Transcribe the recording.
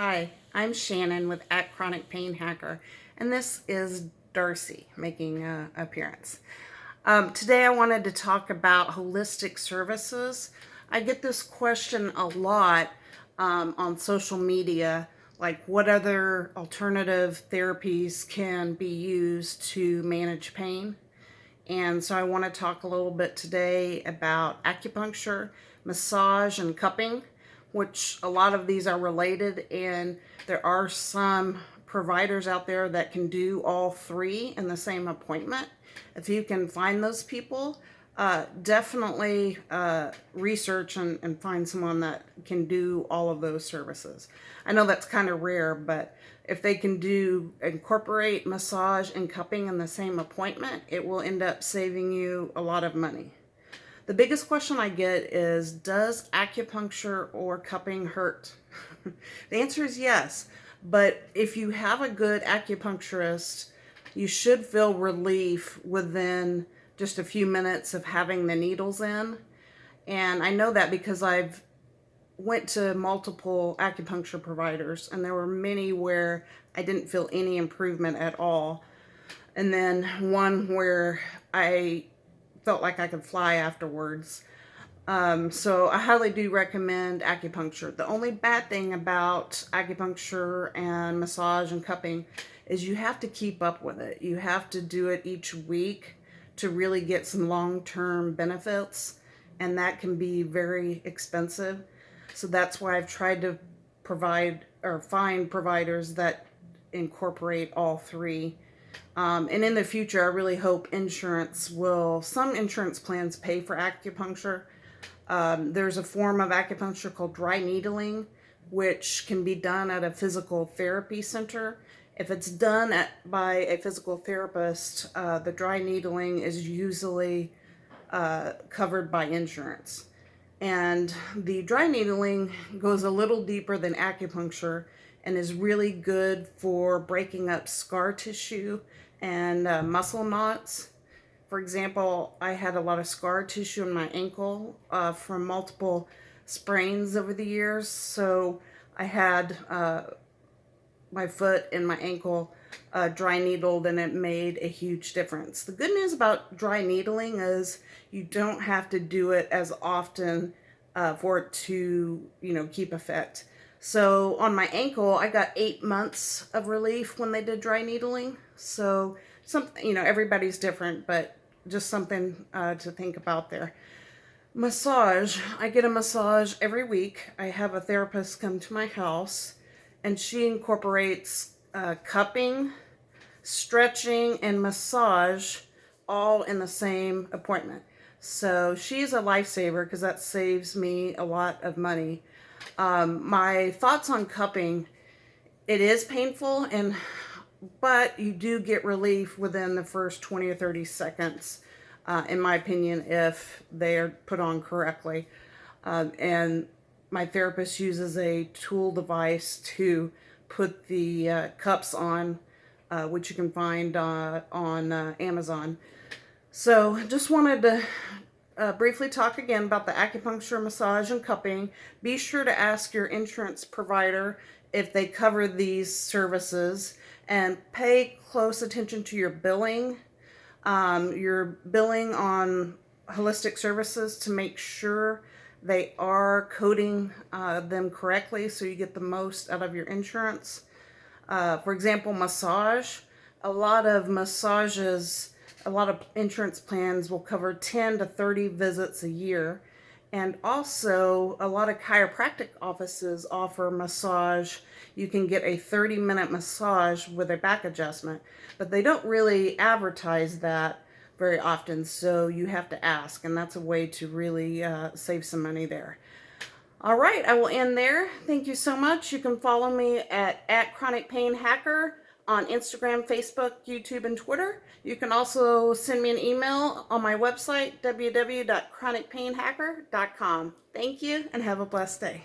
Hi, I'm Shannon with Chronic Pain Hacker, and this is Darcy making an appearance. Today I wanted to talk about holistic services. I get this question a lot on social media, like what other alternative therapies can be used to manage pain. And so I want to talk a little bit today about acupuncture, massage, and cupping, which a lot of these are related, and there are some providers out there that can do all three in the same appointment. If you can find those people, definitely research and find someone that can do all of those services. I know that's kind of rare, but if they can incorporate massage and cupping in the same appointment, it will end up saving you a lot of money. The biggest question I get is, does acupuncture or cupping hurt? The answer is yes, but if you have a good acupuncturist, you should feel relief within just a few minutes of having the needles in. And I know that because I've went to multiple acupuncture providers, and there were many where I didn't feel any improvement at all. And then one where I felt like I could fly afterwards. So I highly do recommend acupuncture. The only bad thing about acupuncture and massage and cupping is you have to keep up with it. You have to do it each week to really get some long-term benefits, and that can be very expensive. So that's why I've tried to provide or find providers that incorporate all three. And in the future, I really hope some insurance plans pay for acupuncture. There's a form of acupuncture called dry needling, which can be done at a physical therapy center. If it's done by a physical therapist, the dry needling is usually covered by insurance. And the dry needling goes a little deeper than acupuncture and is really good for breaking up scar tissue and muscle knots. For example, I had a lot of scar tissue in my ankle from multiple sprains over the years. So I had my foot and my ankle dry needled, and it made a huge difference. The good news about dry needling is you don't have to do it as often for it to, keep effect. So on my ankle, I got 8 months of relief when they did dry needling. So something, everybody's different, but just something to think about there. Massage. I get a massage every week. I have a therapist come to my house, and she incorporates cupping, stretching, and massage all in the same appointment. So she's a lifesaver because that saves me a lot of money. My thoughts on cupping: it is painful, but you do get relief within the first 20 or 30 seconds, in my opinion, if they are put on correctly. And my therapist uses a tool device to put the cups on, which you can find on Amazon. So just wanted to briefly talk again about the acupuncture, massage, and cupping. Be sure to ask your insurance provider if they cover these services, and pay close attention to your billing. Your billing on holistic services, to make sure they are coding them correctly so you get the most out of your insurance. For example, massage. A lot of insurance plans will cover 10 to 30 visits a year. And also, a lot of chiropractic offices offer massage. You can get a 30-minute massage with a back adjustment, but they don't really advertise that very often, so you have to ask, and that's a way to really save some money there. All right, I will end there. Thank you so much. You can follow me at Chronic Pain Hacker on Instagram, Facebook, YouTube, and Twitter. You can also send me an email on my website, www.chronicpainhacker.com. Thank you, and have a blessed day.